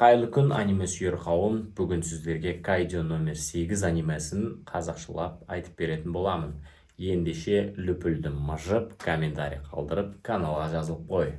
Қайырлы күн аниме сүйер қауым. Бүгін сіздерге Кайдзё номер 8 анимесін қазақшылап айтып беретін боламын. Ендеше лүпілді мыжып, комментарий қалдырып, каналға жазылып қой.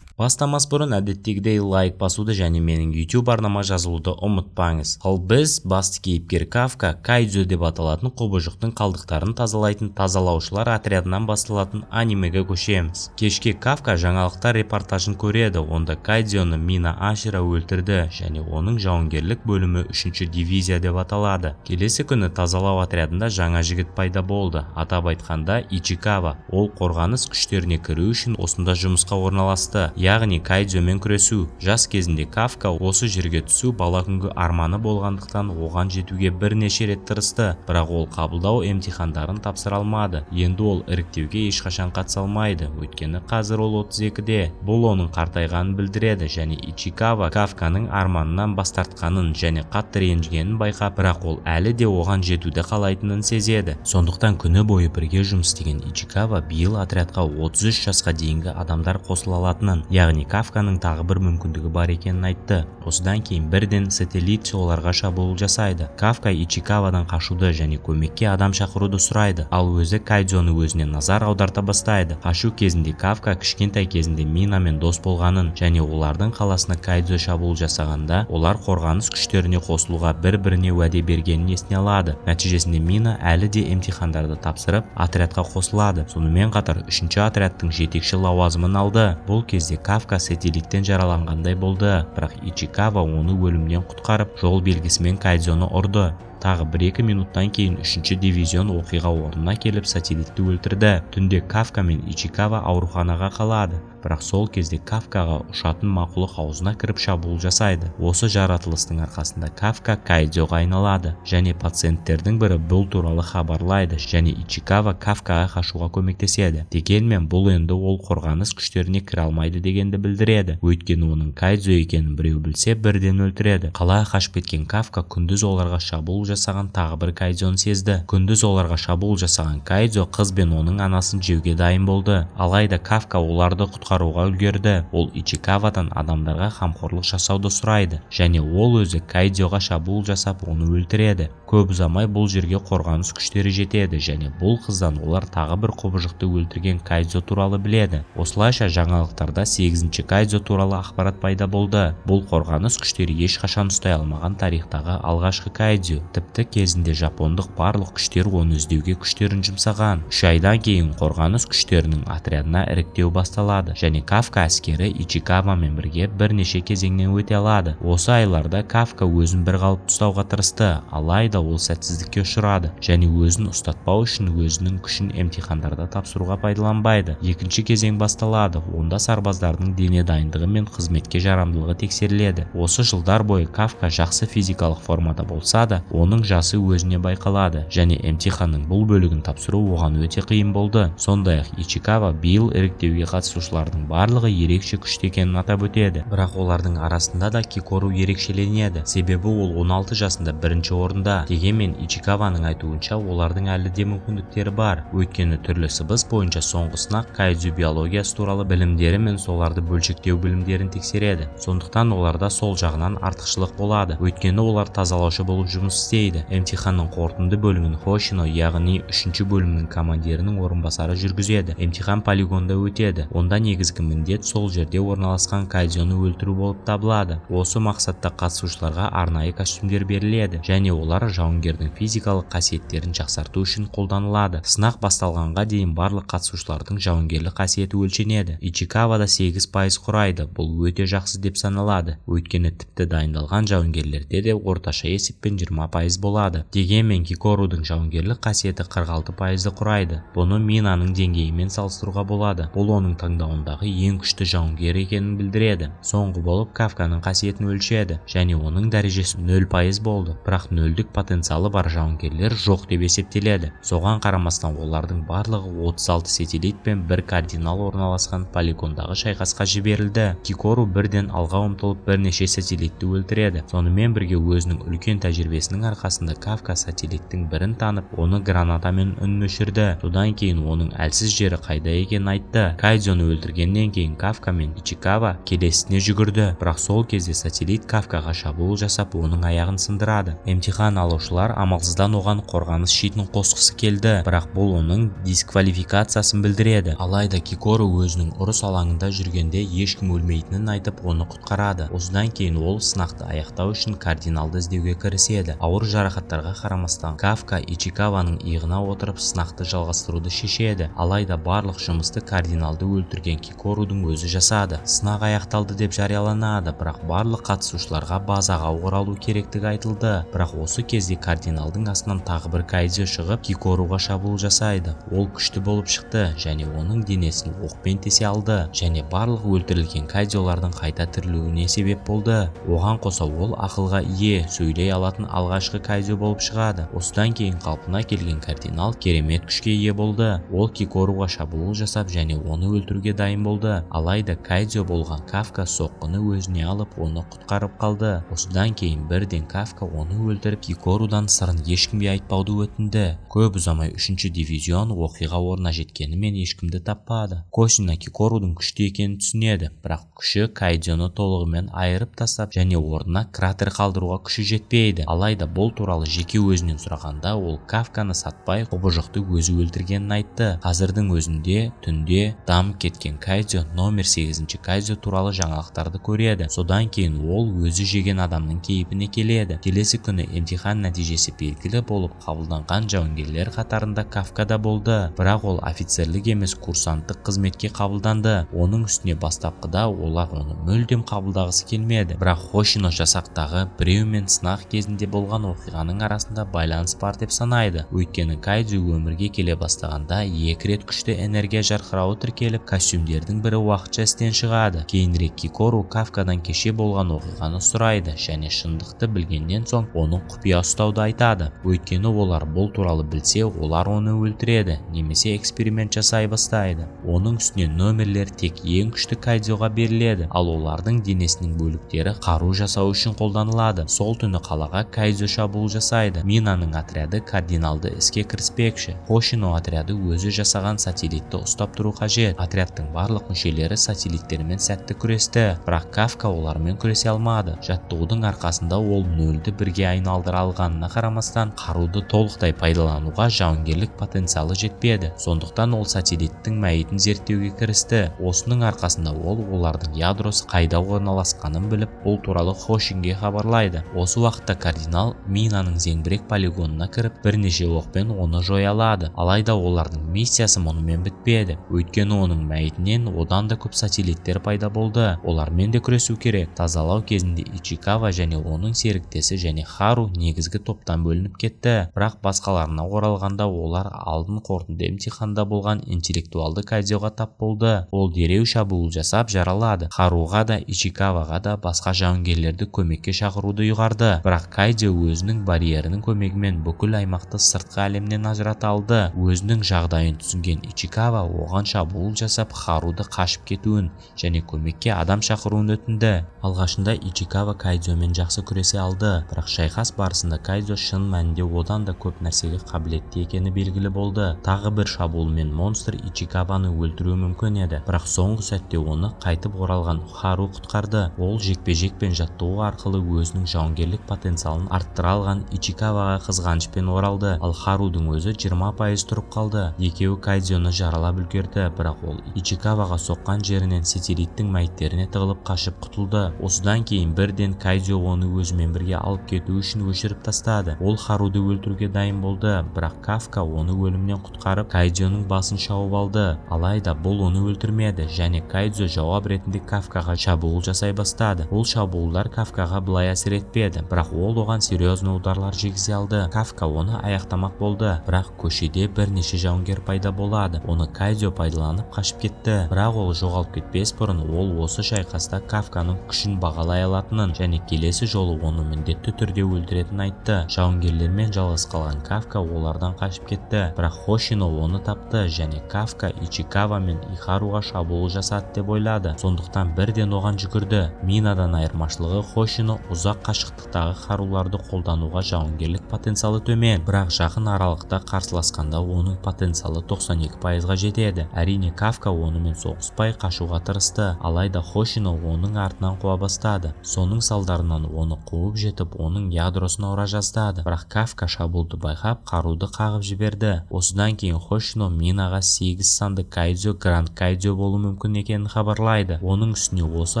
Бастамас бұрын әдеттегідей лайк басуды және менің YouTube арнама жазылуды ұмытпаңыз. Ал біз басты кейіпкер Кафка Кайдзё деп аталатын құбыжықтың қалдықтарын тазалайтын тазалаушылар отрядынан басталатын анимеге көшеміз. Кешке Кафка жаңалықтар репортажын көреді. Онда Кайдзёны Мина Ашира өлтірді және оның жауынгерлік бөлімі 3-ші дивизия деп аталады. Келесі күні тазалау отрядында жаңа жігіт пайда болды. Атап айтқанда Ичикава. Ол қорғаныс күштеріне кіру үшін осында жұмысқа орналасты. Яғни Кайдзёмен күресу. Жас кезінде Кафка осы жерге түсу бала күнгі арманы болғандықтан оған жетуге бірнеше рет тырысты, бірақ ол қабылдау емтихандарын тапсыра алмады. Енді ол іріктеуге ешқашан қатыса алмайды, өйткені қазір ол 32-де. Бұл оның қартайғанын білдіреді және Ичикава Кафканың арманынан бас тартқанын және қатты ренжігенін байқап, бірақ ол әлі де оған жетуді қалайтынын сезеді. Сондықтан күні бойы бірге жұмыс істеген Ичикава биыл отрядқа 33 жасқа дейінгі адамдар қосыла алатынын, яғни Кафканың тағы бір мүмкіндігі бар екенін айтты. Осыдан кейін бірден сателлит оларға шабуыл жасайды. Кафка Ичикавадан қашуды және көмекке адам шақыруды сұрайды, ал өзі Кайдзёны өзіне назар аударта бастайды. Қашу кезінде Кафка кішкентай кезінде Минамен дос болғанын және олардың қаласына Кайдзё шабуыл жасағанда олар қорғаныс күштеріне қосылуға бір-біріне уәде бергенін есіне алады. Нәтижесінде Мина әлі де емтихандарды тапсырып отрядқа қосылады. Сонымен қатар 3-ші отрядтың жетекші лауазымын алды. Бұл кезде Кафка сателлиттен жараланғандай болды, бірақ Ичикава оны өлімнен құтқарып, жол белгісімен Кайдзёны ұрды. Тағы 1-2 минуттан кейін 3-ші дивизион оқиға орнына келіп сателлитті өлтірді. Түнде Кафка мен Ичикава ауруханаға қалады. Бірақ сол кезде Кафкаға ұшатын мақұлық аузына кіріп шабуыл жасайды. Осы жаратылыстың арқасында Кафка Кайдзёға айналады және пациенттердің бірі бұл туралы хабарлайды және Ичикава Кафкаға қашуға көмектеседі. Дегенмен бұл енді ол қорғаныс күштеріне кіре алмайды дегенді білдіреді. Өйткені оның Кайдзё екенін біреу білсе бірден өлтіреді. Қалаға қашып кеткен Кафка күндіз оларға шабуыл жасаған тағы бір Кайдзёны сезді. Күндіз оларға шабуыл жасаған Кайдзё қыз бен оның анасын жеуге дайын болды. Алайда Кафка оларды құтқаруға үлгерді. Ол Ичикавадан адамдарға қамқорлық жасауды сұрайды және ол өзі Кайдзёға шабуыл жасап оны өлтіреді. Көп ұзамай бұл жерге қорғаныс күштері жетеді және бұл қыздан олар тағы бір құбыжықты өлтірген Кайдзё туралы біледі. Осылайша жаңалықтарда 8-ші Кайдзё туралы ақпарат пайда болды. Бұл қорғаныс күштері ешқашан ұстай алмаған тарихтағы алғашқы Кайдзё. Тіпті кезінде жапондық барлық күштер оны іздеуге күштерін жұмсаған. 3 айдан кейін қорғаныс күштерінің отрядына іріктеу басталады және Кафка әскері Ичикавамен бірге бірнеше кезеңнен өте алады. Осы айларда Кафка өзін бір қалыпты ұстауға тырысты, алайда ол сәтсіздікке ұшырады және өзін ұстатпау үшін өзінің күшін емтихандарда тапсыруға пайдаланбайды. Екінші кезең басталады. Онда сарбаздардың дене дайындығы мен қызметке жарамдылығы тексеріледі. Осы жылдар бойы Кафка жақсы физикалық формада болса да, оның жасы өзіне байқалады және емтиханның бұл бөлігін тапсыру оған өте қиын болды. Сондай-ақ Ичикава биыл іріктеуге қатысушылардың барлығы ерекше күшті екенін атап өтеді. Бірақ олардың арасында да Кикору ерекшеленеді. Себебі ол 16 жасында бірінші орында. Дегенмен Ичикаваның айтуынша олардың әлі де мүмкіндіктері бар. Өйткені түрлі сыбыс бойынша соңғы сынақ Кайдзё биологиясы туралы білімдері мен соларды бөлшектеу білімдерін тексереді. Сондықтан оларда сол жағынан артықшылық болады. Өйткені олар тазалаушы болып жұмыс істейді. Емтиханның қорытынды бөлімін Хошино, яғни 3-ші бөлімнің командирінің орынбасары жүргізеді. Емтихан полигонда өтеді. Онда негізгі міндет сол жерде орналасқан Кайдзёны өлтіру болып табылады. Осы мақсатта қатысушыларға арнайы костюмдер беріледі және олар жауынгердің физикалық қасиеттерін жақсарту үшін қолданылады. Сынақ басталғанға дейін барлық қатысушылардың жауынгерлік қасиеті өлшенеді. Ичикавада 8% құрайды. Бұл өте жақсы деп саналады. Өйткені тіпті дайындалған жауынгерлерде де орташа есеппен 20% болады. Дегенмен Кикорудың жауынгерлік қасиеті 46% құрайды. Бұны Минаның деңгейімен салыстыруға болады. Бұл оның таңдауындағы ең күшті жауынгер екенін білдіреді. Соңғы болып Кафканың қасиетін өлшеді және оның дәрежесі 0% болды. Бірақ 0-дік потенциалы бар жауынгерлер жоқ деп есептеледі. Соған қарамастан олардың барлығы 36 сателлит пен бір кардинал орналасқан полигондағы шайқасқа жіберілді. Кикору бірден алға ұмтылып бірнеше сателлитті өлтіреді. Сонымен бірге өзінің үлкен тәжірибесінің арқасында Кафка сателиттің бірін танып, оны гранатамен үнін өшірді. Содан кейін оның әлсіз жері қайда екенін айтты. Кайдзоны өлтіргеннен кейін Кафка мен Ичикава келесіне жүгірді, бірақ сол кезде сателлит Кафкаға шабуыл жасап, оның аяғын сындырады. Емтихан алушылар амалсыздан оған қорғаныс щитін қосқысы келді, бірақ бұл оның дисквалификациясын білдіреді. Алайда Кикору өзінің ұрыс алаңында жүргенде ешкім өлмейтінін айтып, оны құтқарады. Осыдан кейін ол сынақты аяқтау үшін кардиналды іздеуге кіріседі. Ауыр жарақаттарға қарамастан Кафка Ичикаваның иығына отырып сынақты жалғастыруды шешеді. Алайда барлық жұмысты кардиналды өлтірген Кикорудың өзі жасады. Сынақ аяқталды деп жарияланады, бірақ барлық қатысушыларға базаға оралу керектігі айтылды. Бірақ осы кезде кардиналдың астынан тағы бір кайдзо шығып Кикоруға шабуыл жасайды. Ол күшті болып шықты және оның денесін оқпен тесе алды және барлық өлтірілген кайдзолардың қайта тірілуіне себеп болды. Оған қоса ол ақылға ие, сөйлей алатын алғашқы кайдзо болып шығады. Осыдан кейін қалпына келген кардинал керемет күшке ие болды. Ол Кикоруға шабуыл жасап және оны өлтіруге дайын болды. Алайда кайдзо болған Кафка соққыны өзіне алып, оны құтқарып қалды. Осыдан кейін бірден Кафка оны өлтіріп, Кикорудан сырын ешкімге айтпауды өтінді. Көп ұзамай 3-ші дивизион оқиға орнына жеткенімен ешкімді таппады. Кошина Кикорудың күшті екенін түсінеді, бірақ күші кайдзоны толығымен айырып тастап және орнына кратер қалдыруға күші жетпейді. Алайда бұл туралы жеке өзінен сұрағанда, ол Кафканы сатпай, құбыжықты өзі өлтіргенін айтты. Қазірдің өзінде түнде дамып кеткен кайдзо номер 8-ші кайдзо туралы жаңалықтарды көреді. Содан кейін ол өзі жеген адамның кейпіне келеді. Келесі күні емтихан нәтижесі белгілі болып, қабылданған жауынгерлер қатарында Кафка да болды, бірақ ол офицерлік емес курсанттық қызметке қабылданды. Оның үстіне бастапқыда олар оны мүлдем қабылдағысы келмеді, бірақ Хошино жасақтағы біреумен сынақ кезінде болған оқиғаның арасында байланыс бар деп санайды. Өйткені кайдзо өмірге келе бастағанда 2 рет күшті энергия жарқырауы тіркеліп, костюмдердің бірі уақытша істен шығады. Кейінірек Кикору Кафкадан кеше болған оқиғаны сұрайды және шындықты білгеннен соң оның құпия ұстауды айтады. Өйткені олар бұл туралы білсе, олар оны өлтіреді немесе эксперимент жасай бастайды. Оның үстіне номерлер тек ең күшті кайдзоға беріледі, ал олардың денесінің бөліктері қару жасау үшін қолданылады. Сол түні қалаға кайдзо шабуыл жасайды. Минаның отряды кардиналды іске кіріспекші. Хошино отряды өзі жасаған сателлитті ұстап тұру қажет. Отрядтың барлық мүшелері сателлиттермен сәтті күресті, бірақ Кафка олармен күресе алмады. Жаттығудың арқасында ол нөлді бірге айналдыра алғанына қарамастан, қаруды толықтай пайдалануға жауынгерлік потенциалы жетпеді. Сондықтан ол сателлиттің мәйітін зерттеуге кірісті. Осының арқасында ол олардың ядросы қайда орналасқанын біліп, бұл туралы Хошинге хабарлайды. Осы уақытта кардинал Минаның зеңбірек полигонына кіріп, бірнеше оқпен оны жоя алады. Алайда олардың миссиясы мұнымен бітпеді. Өйткені оның мәйітінен одан да көп сателлиттер пайда болды. Олармен де күресу керек. Тазалау кезінде Ичикава және оның серіктесі және Хару негізгі топтан бөлініп кетті. Бірақ басқаларына оралғанда олар алдын қорытынды емтиханда болған интеллектуалды кайдзоға тап болды. Ол дереу шабуыл жасап жаралады. Харуға да Ичикаваға да басқа жауынгерлерді көмекке шақыруды ұйғарды. Бірақ кайдзо өзінің барьерінің көмегімен бүкіл аймақты сыртқы әлемнен ажырата алды. Өзінің жағдайын түсінген Ичикава оған шабуыл жасап Харуды қашып кетуін және көмекке адам шақыруын өтінді. Алғашында Ичикава кайдзомен жақсы күресе алды, бірақ шайқас барысында кайдзо шын мәнінде одан да көп нәрсеге қабілетті екені белгілі болды. Тағы бір шабуылмен монстр Ичикаваны өлтіруі мүмкін еді, бірақ соңғы сәтте оны қайтып оралған Хару құтқарды. Ол жекпе-жекпен жаттығу арқылы өзінің жауынгерлік потенциалын арттыра алған Ичикаваға қызғанышпен оралды, ал Харудың өзі 20% тұрып қалды. Екеуі кайдзоны жаралап үлгерді, бірақ ол Ичикаваға соққан жерінен сателлиттің мәйіттеріне тығылып қашып құтылды. Осыдан кейін бірден кайдзо оны өзімен бірге алып кету үшін өшіріп тастады. Ол Харуды өлтіруге дайын болды, бірақ Кафка оны өлімнен құтқарып, кайдзоның басын шауып алды. Алайда бұл оны өлтірмеді және кайдзо жауап ретінде Кафкаға шабуыл жасай бастады. Ол шабуылдар Кафкаға былай әсер етпеді, бірақ ол оған серьезный ударлар жегізе алды. Кафка оны аяқтамақ болды, бірақ көшеде бірнеше жауынгер пайда болады. Оны кайдзо пайдаланып қашып кетті, бірақ ол жоғалып кетпес бұрын ол осы шайқаста Кафканың күшін бағалай алатынын және келесі жолы оны міндетті түрде өлтіретінін айтты. Жауынгерлермен жалғыз қалған Кафка олардан қашып кетті, бірақ Хошино оны тапты және Кафка Ичикава мен Ихаруға шабуыл жасады деп ойлады. Сондықтан бірден оған жүгірді. Минадан айырмашылығы Хошино ұзақ қашықтықтағы қаруларды қолданады қолдануға жауынгерлік потенциалы төмен, бірақ жақын аралықта қарсыласқанда оның потенциалы 92%-ға жетеді. Әрине, Кафка онымен соғыспай қашуға тырысты, алайда Хошино оның артынан қуа бастады. Соның салдарынан оны қуып жетіп, оның ядросына ұра жаздады. Бірақ Кафка шабуылды байқап, қаруды қағып жіберді. Осыдан кейін Хошино Минаға 8 санды кайдзё Гранд Кайдзё болуы мүмкін екенін хабарлайды. Оның үстіне осы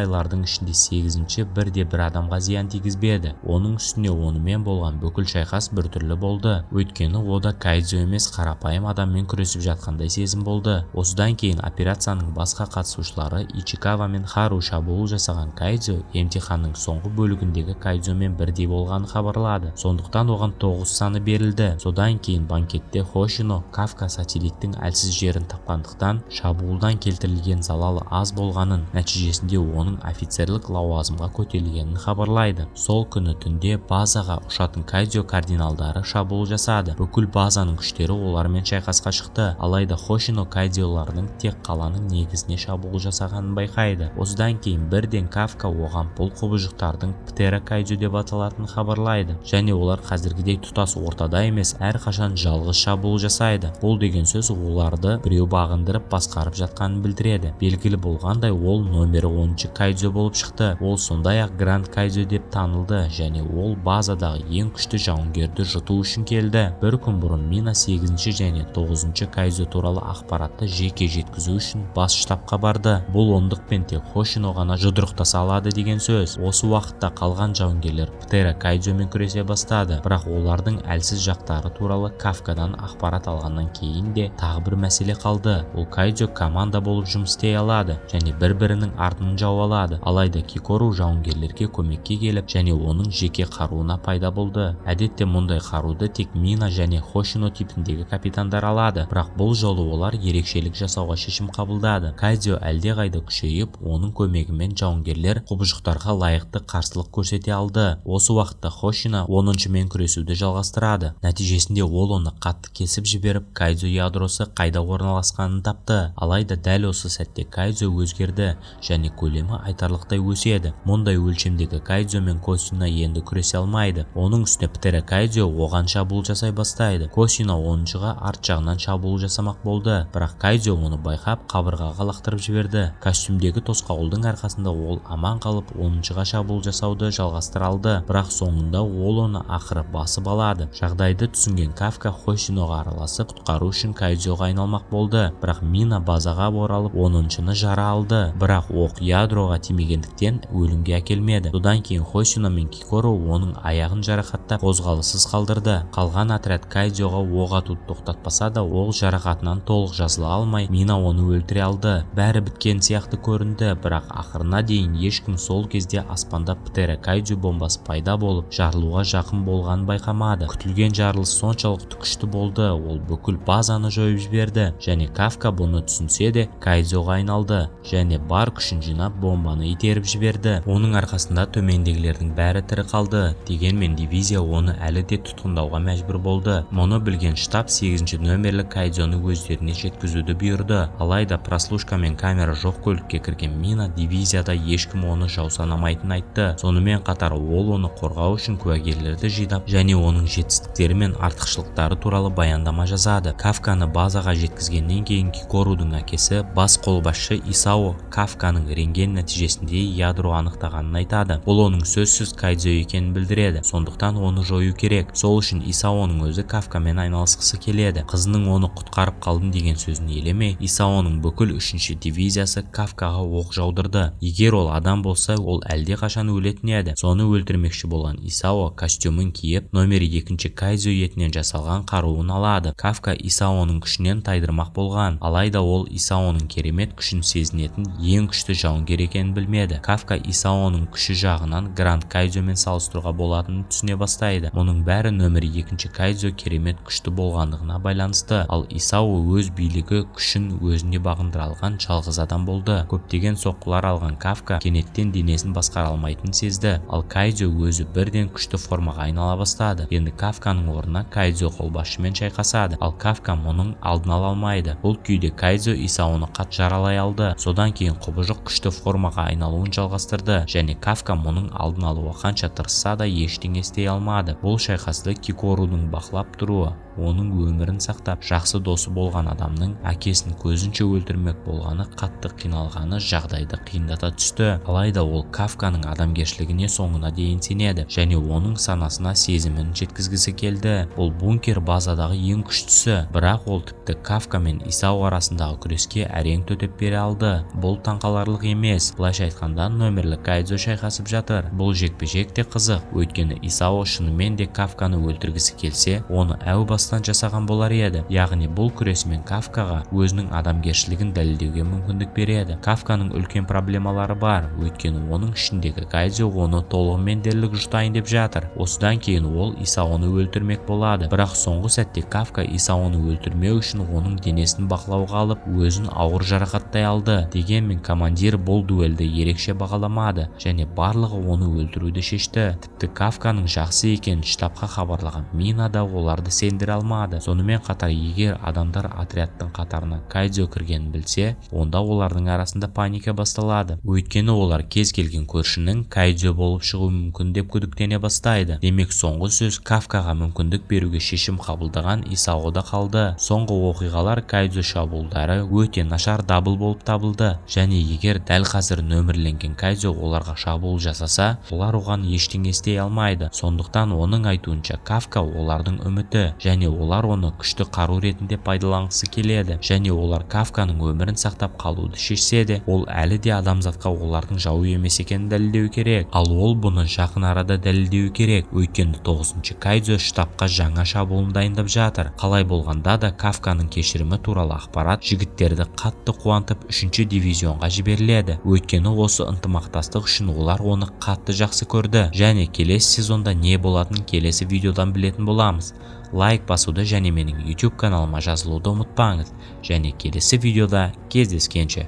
айлардың ішінде 8-ші бірде-бір адамға зиян тигізбеді. Оның үстіне онымен болған бүкіл шайқас біртүрлі болды. Өйткені ода кайдзё емес, қарапайым адаммен күресіп жатқандай сезім болды. Осыдан кейін операцияның басқа қатысушылары Ичикава мен Хару шабуыл жасаған кайдзё емтиханның соңғы бөлігіндегі кайдзёмен бірдей болғанын хабарлады. Сондықтан оған 9 саны берілді. Содан кейін банкетте Хошино Кафка сателиттің әлсіз жерін тапқандықтан шабуылдан келтірілген залалы аз болғанын, нәтижесінде оның офицерлік лауазымға көтерілгенін хабарлайды. Сол күні түнде базаға ұшатын кайдзё кардиналдары шабуыл жасады. Бүкіл базаның күштері олармен шайқасқа шықты, алайда Хошино кайдзёлардың тек қаланың негізіне шабуыл жасағанын байқайды. Осыдан кейін бірден Кафка оған бұл құбыжықтардың птера кайдзё деп аталатынын хабарлайды, және олар қазіргідей тұтас ортада емес, әрқашан жалғыз шабуыл жасайды. Бұл деген сөз оларды біреу бағындырып басқарып жатқанын білдіреді. Белгілі болғандай, ол номері 10-ші кайдзё болып шықты. Ол сондай-ақ Гранд Кайдзё деп танылды, және ол базадағы ең күшті жауынгерді жұту үшін келді. Бір күн бұрын Мина 8-ші және 9-ші кайдзё туралы ақпаратты жеке жеткізу үшін бас штабқа барды. Бұл ондықпен тек Хошино ғана жұдырықтаса алады деген сөз. Осы уақытта қалған жауынгерлер птера кайдзёмен күресе бастады, бірақ олардың әлсіз жақтары туралы Кафкадан ақпарат алғаннан кейін де тағы бір мәселе қалды. Ол кайдзё команда болып жұмыс істей алады және бір-бірінің артын жауа алады. Алайда Кикору жауынгерлерге көмекке келіп, және оның жеке қаруына пайда болды. Әдетте мұндай қаруды тек Мина және Хошино типіндегі капитандар алады, бірақ бұл жолы олар ерекшелік жасауға шешім қабылдады. Кайдзё әлдеқайда күшейіп, оның көмегімен жауынгерлер құбыжықтарға лайықты қарсылық көрсете алды. Осы уақытта Хошино 10-шымен күресуді жалғастырады. Нәтижесінде ол оны қатты кесіп жіберіп, кайдзё ядросы қайда орналасқанын тапты. Алайда дәл осы сәтте кайдзё өзгерді және көлемі айтарлықтай өседі. Мұндай өлшемдегі кайдзёмен Косино енді күресе алмайды. Оның үстіне птера кайдзё оған шабуыл жасай бастайды. Косино 10-шыға арт жағынан шабуыл жасамақ болды, бірақ кайдзё оны байқап қабырғаға лақтырып жіберді. Костюмдегі тосқауылдың арқасында ол аман қалып 10-шыға шабуыл жасауды жалғастыра алды, бірақ соңында ол оны ақыры басып алады. Жағдайды түсінген Кафка Хошиноға араласып құтқару үшін кайдзёға айналмақ болды, бірақ Мина базаға оралып 10-шыны жара алды, бірақ оқ ядроға тимегендіктен өлімге әкелмеді. Содан кейін Хошино мен Кикору оның аяғын жарақаттап қозғалыссыз қалдырды. Қалған отряд кайдзёға оқ атуды тоқтатпаса да, ол жарақатынан толық жазыла алмай, Мина оны өлтіре алды. Бәрі біткен сияқты көрінді, бірақ ақырына дейін ешкім сол кезде аспанда птера кайдзё бомбасы пайда болып, жарылуға жақын болғанын байқамады. Күтілген жарылыс соншалықты күшті болды, ол бүкіл базаны жойып жіберді, және Кафка бұны түсінсе де кайдзёға айналды және бар күшін жинап бомбаны итеріп жіберді. Оның арқасында төмендегілердің бәрі тірі қалды. Дегенмен дивизия оны әлі де тұтқындауға мәжбүр болды. Мұны білген штаб 8-ші нөмерлі кайдзёны өздеріне жеткізуді бұйырды. Алайда прослушка мен камера жоқ көлікке кірген Мина дивизияда ешкім оны жау санамайтынын айтты. Сонымен қатар ол оны қорғау үшін куәгерлерді жинап және оның жетістіктері мен артықшылықтары туралы баяндама жазады. Кафканы базаға жеткізгеннен кейін Кикорудың әкесі бас қолбасшы Исао Кафканың рентген нәтижесінде ядро анықтағанын айтады. Бұл оның сөзсіз кайдзё екенін білдіреді, сондықтан оны жою керек. Сол үшін Исаоның өзі Кафкамен айналысқысы келеді. Қызының оны құтқарып қалдым деген сөзін елемей, Исаоның бүкіл 3-ші дивизиясы Кафкаға оқ жаудырды. Егер ол адам болса, ол әлде қашан өлетін еді. Соны өлтірмекші болған Исао костюмын киіп, номер 2-ші кайдзё етінен жасалған қаруын алады. Кафка Исаоның күшінен тайдырмақ болған, алайда ол Исаоның керемет күшін сезінетін ең күшті жауынгер екенін білмеді. Кафка Исаоның күші жағынан Гранд Кайдзёмен салыстыруға болатынын түсіне бастайды. Мұның бәрі номер 2-ші кайдзё керемет күшті болғандығына байланысты, ал Исао өз билігі күшін өзіне бағындыра алған жалғыз адам болды. Көптеген соққылар алған Кафка кенеттен денесін басқара алмайтынын сезді, ал кайдзё өзі бірден күшті формаға айнала бастады. Енді Кафканың орнына кайдзё қолбасшымен шайқасады, ал Кафка мұның алдын ала алмайды. Бұл күйде кайдзё Исаоны қатты жаралай алды. Содан кейін құбыжық күшті формаға айналуын жалғастырды және Кафка мұның алдын алуға қанша тырысса да еш ештеңе істей алмады. Бұл шайқасты Кикорудың бақылап тұруы, оның өмірін сақтап, жақсы досы болған адамның әкесін көзінше өлтірмек болғаны қатты қиналғаны жағдайды қиындата түсті. Алайда ол Кафканың адамгершілігіне соңына дейін сенеді және оның санасына сезімін жеткізгісі келді. Бұл бункер базадағы ең күштісі, бірақ ол тіпті Кафка мен Исао арасындағы күреске әрең төтеп бере алды. Бұл таңқаларлық емес. Былайша айтқанда нөмірлі Кайдзо шайқасып жатыр. Бұл жекпе-жек те қызық, өйткені Исао шынымен де Кафканы өлтіргісі келсе, оны әу бастан жасаған болар еді. Яғни бұл күресімен Кафкаға өзінің адамгершілігін дәлелдеуге мүмкіндік береді. Кафканың үлкен проблемалары бар, өйткені оның ішіндегі Кайдзо оны толығымен дерлік жұтайын деп жатыр. Осыдан кейін ол Исаоны өлтірмек болады. Бірақ соңғы сәтте Кафка Исаоны өлтірмеу үшін оның денесін бақылауға алып, өзін ауыр жарақаттай алды. Дегенмен командир бұл дуэльді ерекше бағаламады және барлығы оны өлтіруді шешті. Тіпті Кафканың жақсы екенін штабқа хабарлаған Мина да оларды сендіре алмады. Сонымен қатар, егер адамдар отрядтың қатарына Кайдзо кіргенін білсе, онда олардың арасында паника басталады. Өйткені олар кез келген көршінің Кайдзо болып шығуы мүмкін деп күдіктене бастайды. Демек соңғы сөз Кафкаға мүмкіндік беруге шешім қабылдаған Исаода қалды. Соңғы оқиғалар Кайдзо шабуылдары өте нашар дабыл болып табылды және егер дәл қазір нөмірленген Кайдзо оларға шабуыл жасаса, олар оған ештеңе істей алмайды. Сондықтан оның айтуынша Кафка олардың үміті және олар оны күшті қару ретінде пайдаланғысы келеді және олар Кафканың өмірін сақтап қалуды шешсе де, ол әлі де адамзатқа олардың жауы емес екенін дәлелдеу керек. Ал ол бұны жақын арада дәлелдеу керек, өйткені 9-шы Кайдзо штабқа жаңа шабуылын дайындап жатыр. Қалай болғанда да Кафканың кешірімі туралы ақпарат жігіттерді қатты қуантып 3-ші дивизионға жіберіледі. Өйткені осы ынтымақтастық үшін олар оны қатты жақсы көрді және келесі сезонда не болатынын келесі видеодан білетін боламыз. Лайк басуды және менің YouTube каналыма жазылуды ұмытпаңыз және келесі видеода кездескенше.